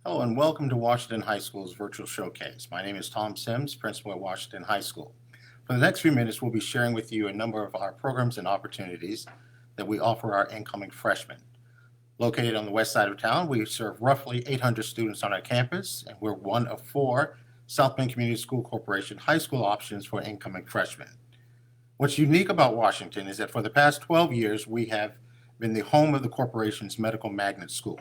Hello and welcome to Washington High School's virtual showcase. My name is Tom Sims, principal at Washington High School. For the next few minutes, we'll be sharing with you a number of our programs and opportunities that we offer our incoming freshmen. Located on the west side of town, we serve roughly 800 students on our campus, and we're one of 4 South Bend Community School Corporation high school options for incoming freshmen. What's unique about Washington is that for the past 12 years, we have been the home of the corporation's medical magnet school.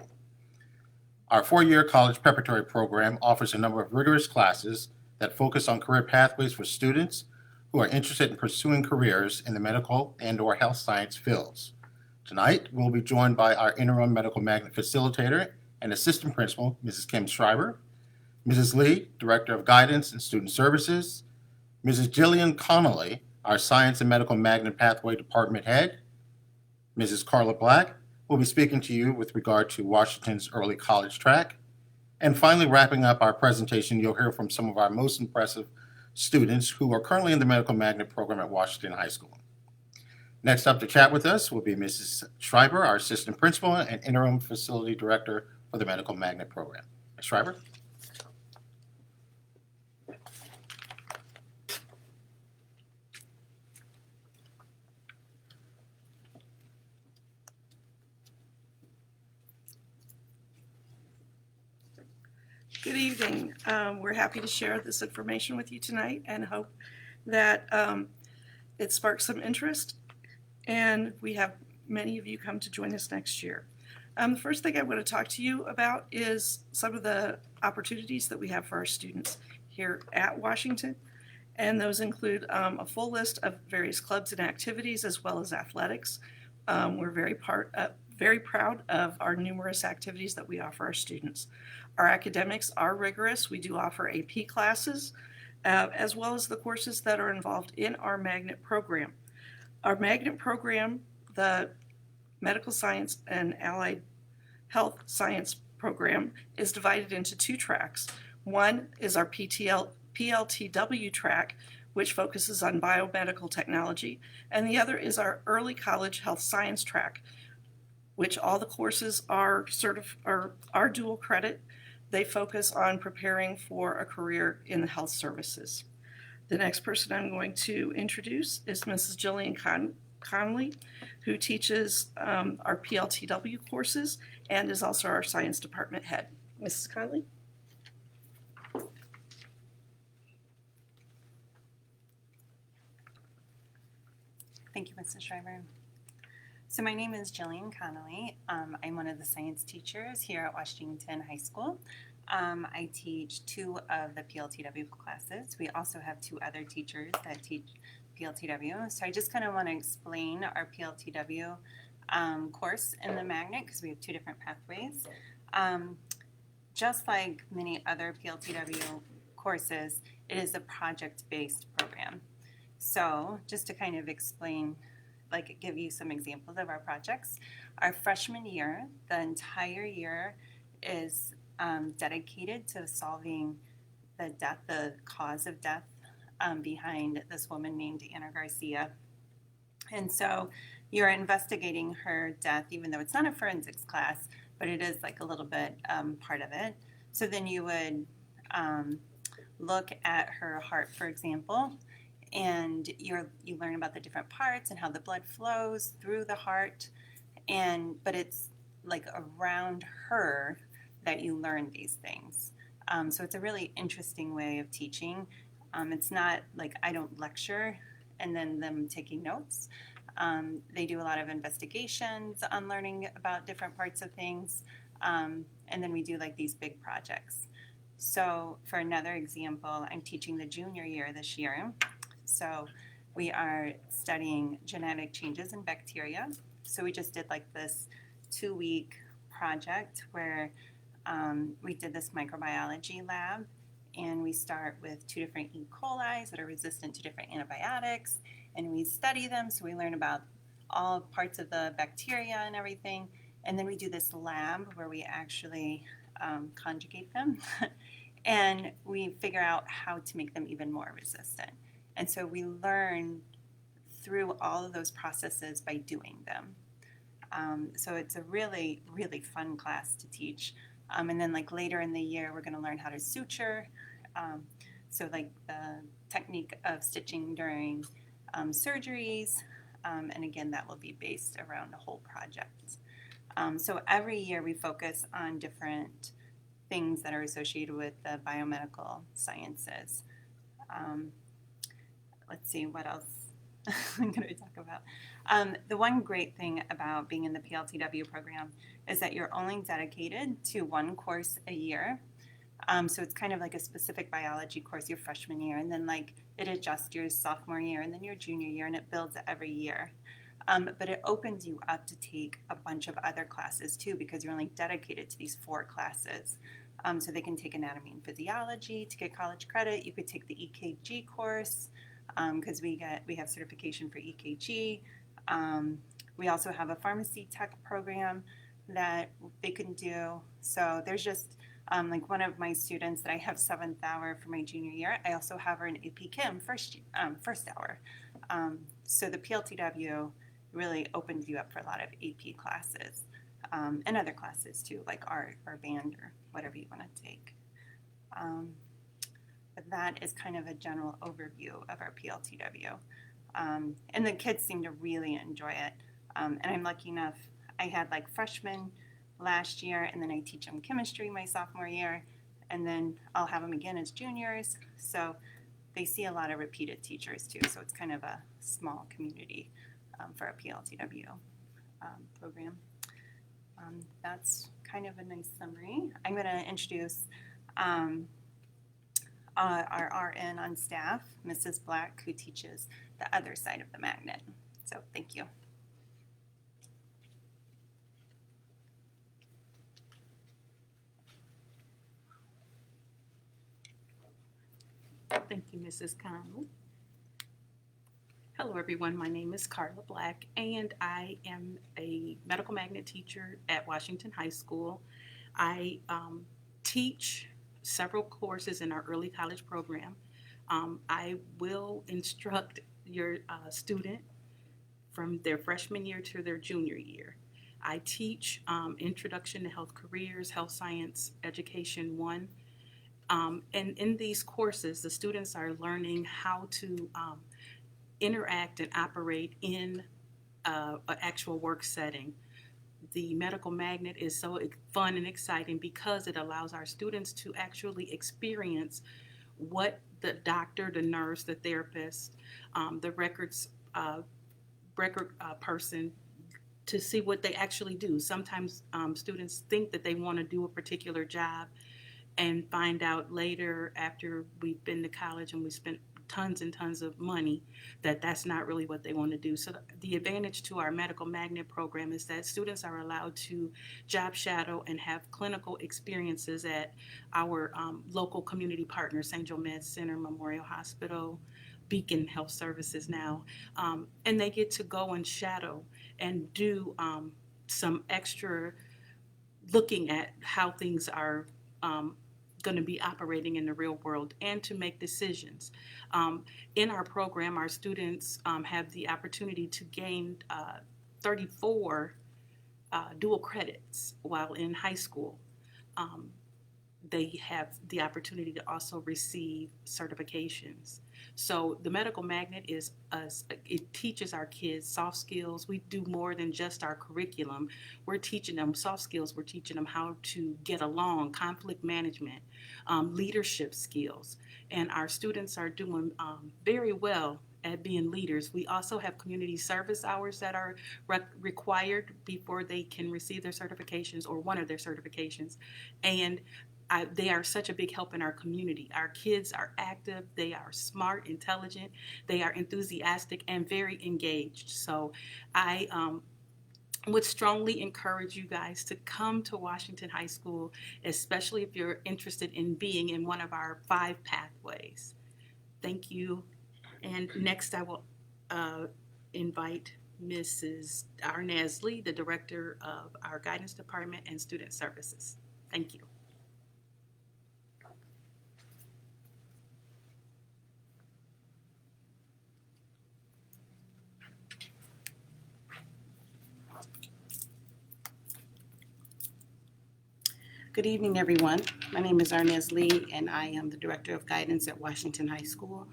Our 4-year college preparatory program offers a number of rigorous classes that focus on career pathways for students who are interested in pursuing careers in the medical and/or health science fields. Tonight, we'll be joined by our interim medical magnet facilitator and assistant principal, Mrs. Kim Schreiber, Mrs. Lee, Director of Guidance and Student Services, Mrs. Jillian Connolly, our Science and Medical Magnet Pathway Department Head, Mrs. Carla Black, will be speaking to you with regard to Washington's early college track. And finally, wrapping up our presentation, you'll hear from some of our most impressive students who are currently in the Medical Magnet program at Washington High School. Next up to chat with us will be Mrs. Schreiber, our assistant principal and interim facility director for the Medical Magnet program. Ms. Schreiber? Good evening. We're happy to share this information with you tonight and hope that it sparks some interest and we have many of you come to join us next year. The first thing I want to talk to you about is some of the opportunities that we have for our students here at Washington, and those include a full list of various clubs and activities as well as athletics. We're very proud of our numerous activities that we offer our students. Our academics are rigorous. We do offer AP classes, as well as the courses that are involved in our magnet program. Our magnet program, the Medical Science and Allied Health Science program, is divided into 2 tracks. One is our PLTW track, which focuses on biomedical technology, and the other is our early college health science track, which all the courses are dual credit. They focus on preparing for a career in the health services. The next person I'm going to introduce is Mrs. Jillian Connolly, who teaches our PLTW courses and is also our science department head. Mrs. Connolly? Thank you, Mrs. Schreiber. So my name is Jillian Connolly. I'm one of the science teachers here at Washington High School. I teach 2 of the PLTW classes. We also have 2 other teachers that teach PLTW. So I just kind of want to explain our PLTW course in the magnet because we have 2 different pathways. Just like many other PLTW courses, it is a project-based program. So just to kind of explain, give you some examples of our projects. Our freshman year, the entire year is dedicated to solving the cause of death behind this woman named Garcia. And so you're investigating her death, even though it's not a forensics class, but it is a little bit part of it. So then you would look at her heart, for example, and you learn about the different parts and how the blood flows through the heart, but it's around her that you learn these things. So it's a really interesting way of teaching. It's not I don't lecture and then them taking notes. They do a lot of investigations on learning about different parts of things, and then we do these big projects. So for another example, I'm teaching the junior year this year. So we are studying genetic changes in bacteria. So we just did this 2-week project where we did this microbiology lab, and we start with 2 different E. coli that are resistant to different antibiotics, and we study them. So we learn about all parts of the bacteria and everything. And then we do this lab where we actually conjugate them and we figure out how to make them even more resistant. And so we learn through all of those processes by doing them. So it's a really, really fun class to teach. And then like later in the year, we're going to learn how to suture. So like the technique of stitching during surgeries. And again, that will be based around the whole project. So every year we focus on different things that are associated with the biomedical sciences. Let's see, what else I'm going to talk about. The one great thing about being in the PLTW program is that you're only dedicated to one course a year. So it's kind of like a specific biology course your freshman year, and then like it adjusts your sophomore year and then your junior year, and it builds every year. But it opens you up to take a bunch of other classes too, because you're only dedicated to these 4 classes. So they can take anatomy and physiology to get college credit. You could take the EKG course because we have certification for EKG. We also have a pharmacy tech program that they can do. So there's just like one of my students that I have 7th hour for my junior year, I also have her in AP Chem first hour. So the PLTW really opens you up for a lot of AP classes and other classes too, like art or band or whatever you want to take. But that is kind of a general overview of our PLTW. And the kids seem to really enjoy it. And I'm lucky enough, I had like freshmen last year, and then I teach them chemistry my sophomore year, and then I'll have them again as juniors. So they see a lot of repeated teachers too. So it's kind of a small community for a PLTW program. That's kind of a nice summary. I'm going to introduce our RN on staff, Mrs. Black, who teaches the other side of the magnet. So thank you. Thank you, Mrs. Connolly. Hello, everyone. My name is Carla Black, and I am a medical magnet teacher at Washington High School. I teach several courses in our early college program. I will instruct your student from their freshman year to their junior year. I teach Introduction to Health Careers, Health Science Education 1. And in these courses, the students are learning how to interact and operate in an actual work setting. The medical magnet is so fun and exciting because it allows our students to actually experience what the doctor, the nurse, the therapist, the record person, to see what they actually do. Sometimes students think that they want to do a particular job and find out later, after we've been to college and we spent tons and tons of money, that that's not really what they want to do. So the advantage to our medical magnet program is that students are allowed to job shadow and have clinical experiences at our local community partners, St. Joe Med Center, Memorial Hospital, Beacon Health Services now, and they get to go and shadow and do some extra looking at how things are going to be operating in the real world, and to make decisions. In our program, our students have the opportunity to gain 34 dual credits while in high school. They have the opportunity to also receive certifications. So the medical magnet it teaches our kids soft skills. We do more than just our curriculum. We're teaching them soft skills. We're teaching them how to get along, conflict management, leadership skills. And our students are doing very well at being leaders. We also have community service hours that are required before they can receive their certifications, or one of their certifications. And they are such a big help in our community. Our kids are active, they are smart, intelligent, they are enthusiastic, and very engaged. So I would strongly encourage you guys to come to Washington High School, especially if you're interested in being in one of our 5 pathways. Thank you. And next I will invite Mrs. Arnesley, the Director of our Guidance Department and Student Services. Thank you. Good evening, everyone. My name is Arnez Lee, and I am the Director of Guidance at Washington High School.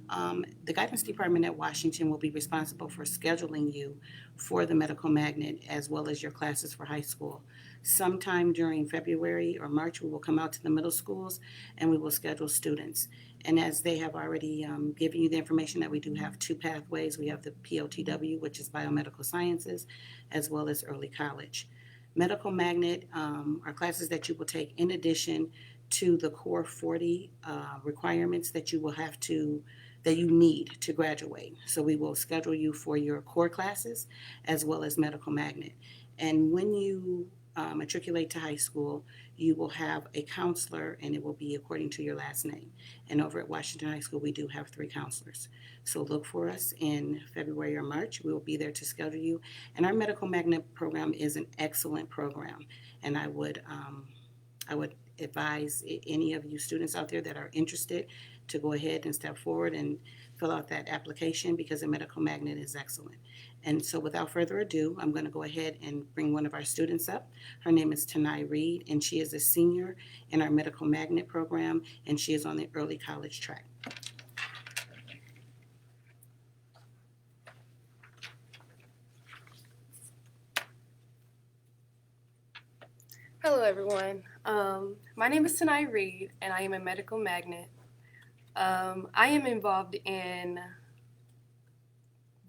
The Guidance Department at Washington will be responsible for scheduling you for the medical magnet as well as your classes for high school. Sometime during February or March, we will come out to the middle schools and we will schedule students. And as they have already given you the information that we do have two pathways. We have the POTW, which is Biomedical Sciences, as well as Early College. Medical magnet are classes that you will take in addition to the core 40 requirements that you will have to that you need to graduate. So we will schedule you for your core classes as well as medical magnet. And when you matriculate to high school, you will have a counselor, and it will be according to your last name. And over at Washington High School, we do have 3 counselors. So look for us in February or March. We will be there to schedule you. And our medical magnet program is an excellent program. And I would advise any of you students out there that are interested to go ahead and step forward and fill out that application, because a medical magnet is excellent. And so without further ado, I'm going to go ahead and bring one of our students up. Her name is Tanai Reed, and she is a senior in our medical magnet program, and she is on the early college track. Hello, everyone. My name is Tanai Reed, and I am a medical magnet. I am involved in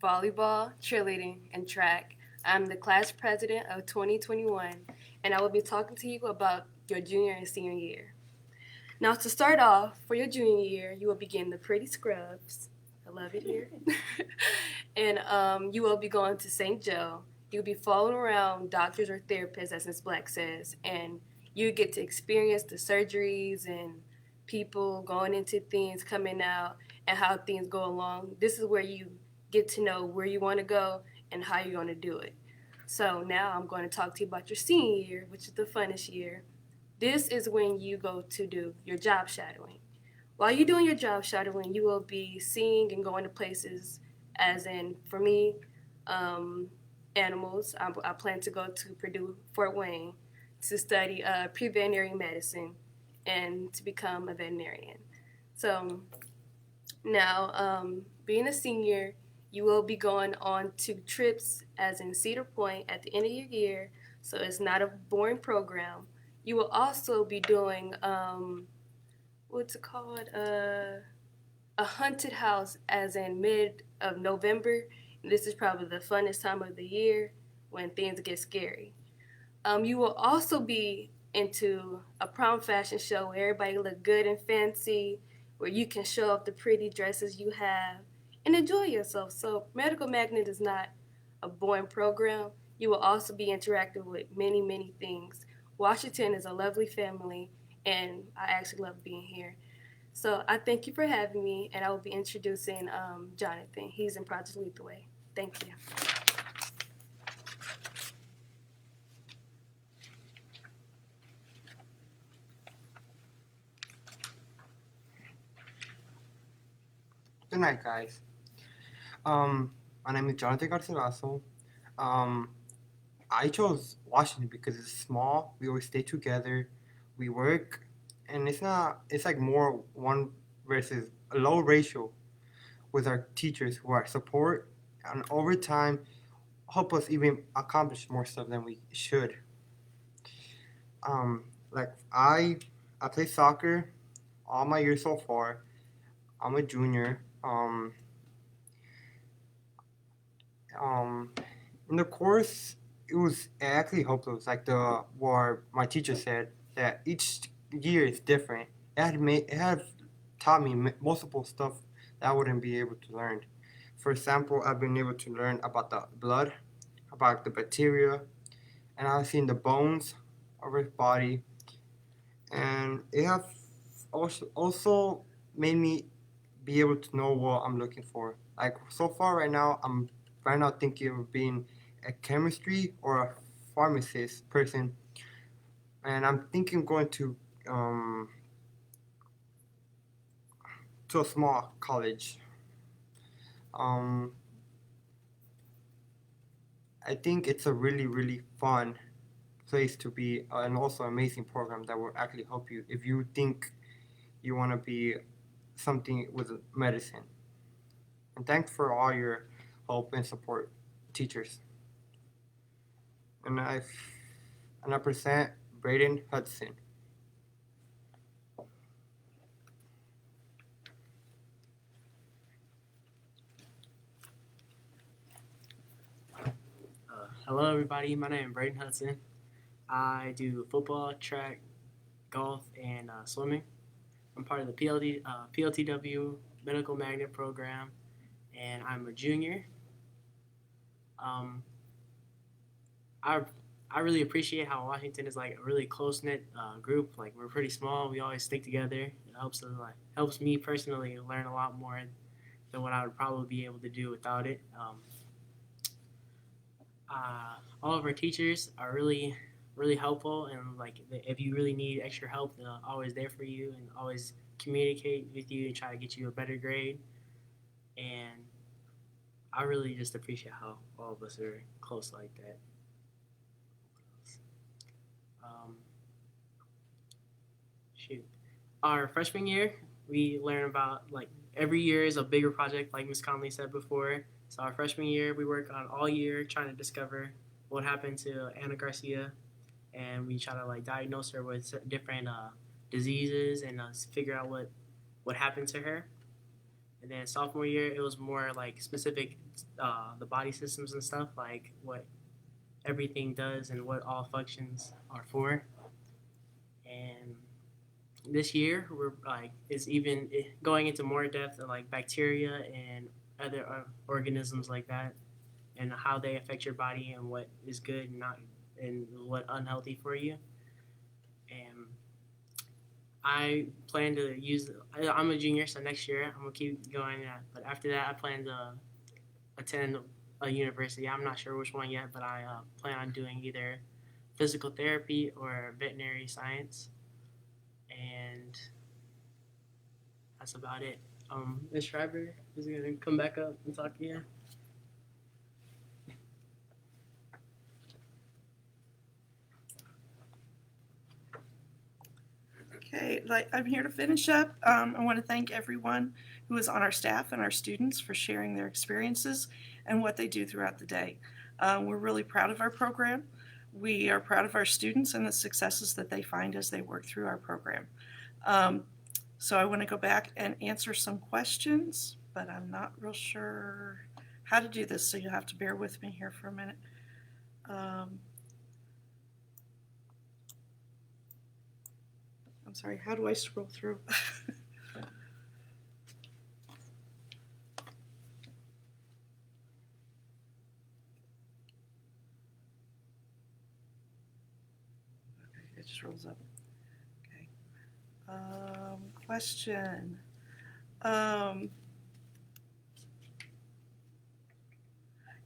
volleyball, cheerleading, and track. I'm the class president of 2021, and I will be talking to you about your junior and senior year. Now, to start off, for your junior year, you will begin the Pretty Scrubs. I love it here. And you will be going to St. Joe. You'll be following around doctors or therapists, as Ms. Black says, and you get to experience the surgeries and people going into things, coming out, and how things go along. This is where you get to know where you want to go and how you're going to do it. So now I'm going to talk to you about your senior year, which is the funnest year. This is when you go to do your job shadowing. While you're doing your job shadowing, you will be seeing and going to places, as in, for me, animals. I plan to go to Purdue, Fort Wayne, to study pre-veterinary medicine and to become a veterinarian. So now, being a senior, you will be going on to trips, as in Cedar Point, at the end of your year, so it's not a boring program. You will also be doing, what's it called, a haunted house, as in mid of November. This is probably the funnest time of the year when things get scary. You will also be into a prom fashion show where everybody look good and fancy, where you can show off the pretty dresses you have and enjoy yourself. So Medical Magnet is not a boring program. You will also be interacting with many, many things. Washington is a lovely family, and I actually love being here. So I thank you for having me, and I will be introducing Jonathan. He's in Project Lead the Way. Thank you. Good night, guys. My name is Jonathan Garcia. I chose Washington because it's small. We always stay together. We work, and it's like more one versus a low ratio with our teachers who are support and over time help us even accomplish more stuff than we should. Like I play soccer all my years so far. I'm a junior. In the course, it actually helped us. Like what my teacher said, that each year is different. It had taught me multiple stuff that I wouldn't be able to learn. For example, I've been able to learn about the blood, about the bacteria, and I've seen the bones of his body, and it has also made me be able to know what I'm looking for. Like so far right now, I'm thinking of being a chemistry or a pharmacist person, and I'm thinking going to a small college. I think it's a really, really fun place to be, and also amazing program that will actually help you if you think you want to be something with medicine. And thanks for all your help and support, teachers. And I present Braden Hudson. Hello, everybody. My name is Braden Hudson. I do football, track, golf, and swimming. I'm part of the PLTW Medical Magnet Program, and I'm a junior. I really appreciate how Washington is like a really close knit group. Like we're pretty small. We always stick together. It helps me personally learn a lot more than what I would probably be able to do without it. All of our teachers are really helpful, and like if you really need extra help, they're always there for you and always communicate with you and try to get you a better grade. And I really just appreciate how all of us are close like that. Our freshman year, we learn about like every year is a bigger project, like Ms. Connolly said before. So our freshman year, we work on all year trying to discover what happened to Anna Garcia, and we try to like diagnose her with different diseases and figure out what happened to her. And then sophomore year, it was more like specific the body systems and stuff, like what everything does and what all functions are for. And this year, we're like is even going into more depth of like bacteria and other organisms like that, and how they affect your body and what is good and not, and what unhealthy for you. And I plan to use. I'm a junior, so next year I'm gonna keep going. But after that, I plan to attend a university. I'm not sure which one yet, but I plan on doing either physical therapy or veterinary science. And that's about it. Ms. Schreiber is gonna come back up and talk to you. Okay, I'm here to finish up. I want to thank everyone who is on our staff and our students for sharing their experiences and what they do throughout the day. We're really proud of our program. We are proud of our students and the successes that they find as they work through our program. So I want to go back and answer some questions, but I'm not real sure how to do this, so you'll have to bear with me here for a minute. I'm sorry, how do I scroll through? Okay, it just rolls up. Okay. Question.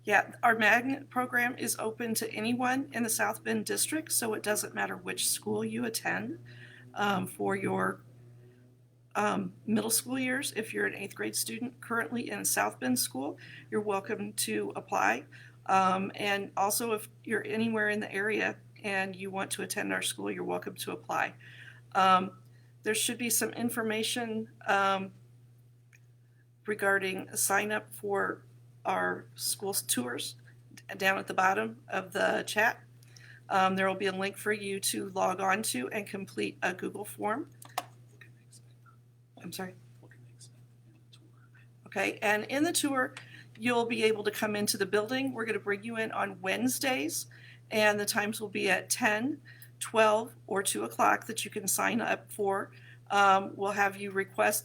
Yeah, our magnet program is open to anyone in the South Bend district, so it doesn't matter which school you attend. For your middle school years, if you're an 8th grade student currently in a South Bend school, you're welcome to apply. And also if you're anywhere in the area and you want to attend our school, you're welcome to apply. There should be some information regarding a sign up for our school tours down at the bottom of the chat. There will be a link for you to log on to and complete a Google form. I'm sorry. Okay, and in the tour, you'll be able to come into the building. We're going to bring you in on Wednesdays, and the times will be at 10, 12, or 2 o'clock that you can sign up for. We'll have you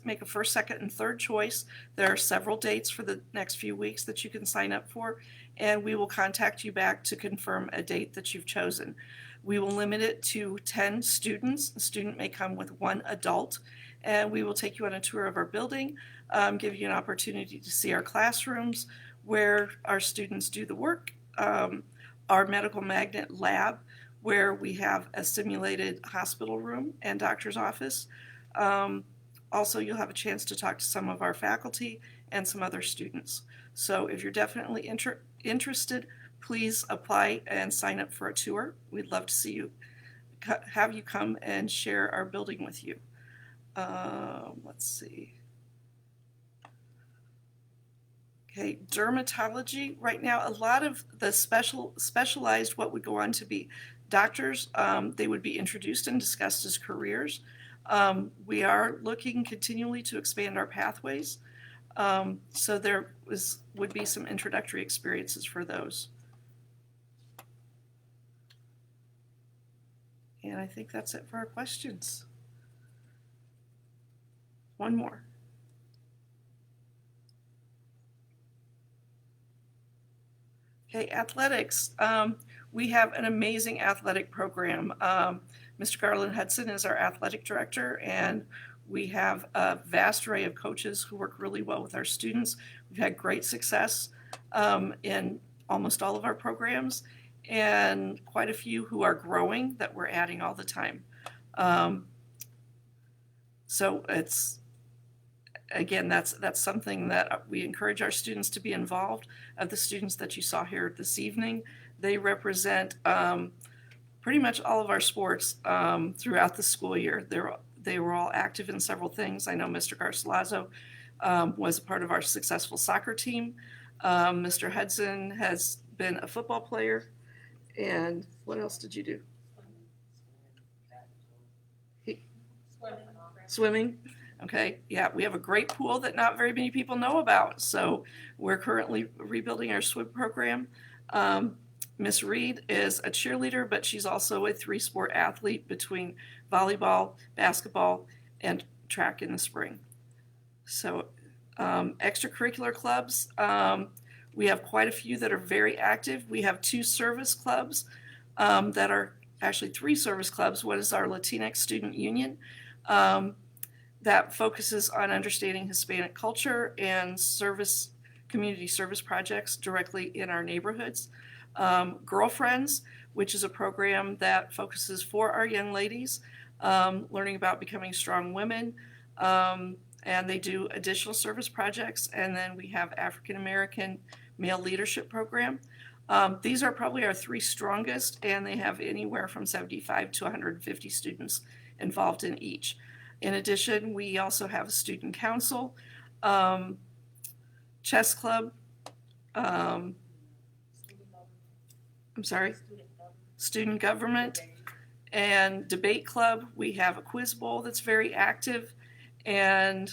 make a first, second, and third choice. There are several dates for the next few weeks that you can sign up for, and we will contact you back to confirm a date that you've chosen. We will limit it to 10 students. A student may come with 1 adult, and we will take you on a tour of our building, give you an opportunity to see our classrooms where our students do the work, our medical magnet lab where we have a simulated hospital room and doctor's office. Also, you'll have a chance to talk to some of our faculty and some other students. So if you're definitely interested, please apply and sign up for a tour. We'd love to see you, have you come and share our building with you. Let's see. Okay, dermatology. Right now, a lot of the specialized what would go on to be doctors, they would be introduced and discussed as careers. We are looking continually to expand our pathways. So there would be some introductory experiences for those. And I think that's it for our questions. One more. Okay, athletics. We have an amazing athletic program. Mr. Garland Hudson is our athletic director, and we have a vast array of coaches who work really well with our students. We've had great success in almost all of our programs, and quite a few who are growing that we're adding all the time. So it's, again, that's something that we encourage our students to be involved. Of the students that you saw here this evening, they represent pretty much all of our sports throughout the school year. They were all active in several things. I know Mr. Garcia was a part of our successful soccer team. Mr. Hudson has been a football player. And what else did you do? Swimming. Okay, yeah, we have a great pool that not very many people know about. So we're currently rebuilding our swim program. Miss Reed is a cheerleader, but she's also a 3-sport athlete between volleyball, basketball, and track in the spring. So extracurricular clubs, we have quite a few that are very active. We have 2 service clubs that are actually 3 service clubs. One is our Latinx Student Union that focuses on understanding Hispanic culture and community service projects directly in our neighborhoods. Girlfriends, which is a program that focuses for our young ladies, learning about becoming strong women, and they do additional service projects. And then we have African American Male Leadership Program. These are probably our 3 strongest, and they have anywhere from 75 to 150 students involved in each. In addition, we also have a student council, chess club, student government, and debate club. We have a quiz bowl that's very active, and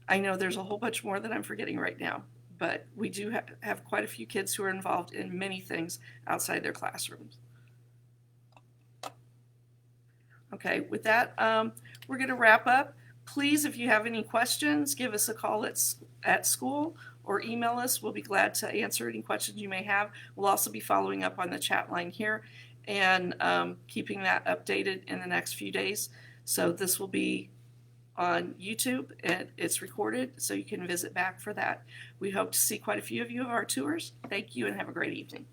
I know there's a whole bunch more that I'm forgetting right now, but we do have quite a few kids who are involved in many things outside their classrooms. Okay, with that, we're going to wrap up. Please, if you have any questions, give us a call at school or email us. We'll be glad to answer any questions you may have. We'll also be following up on the chat line here and keeping that updated in the next few days. So this will be on YouTube, and it's recorded, so you can visit back for that. We hope to see quite a few of you of our tours. Thank you and have a great evening.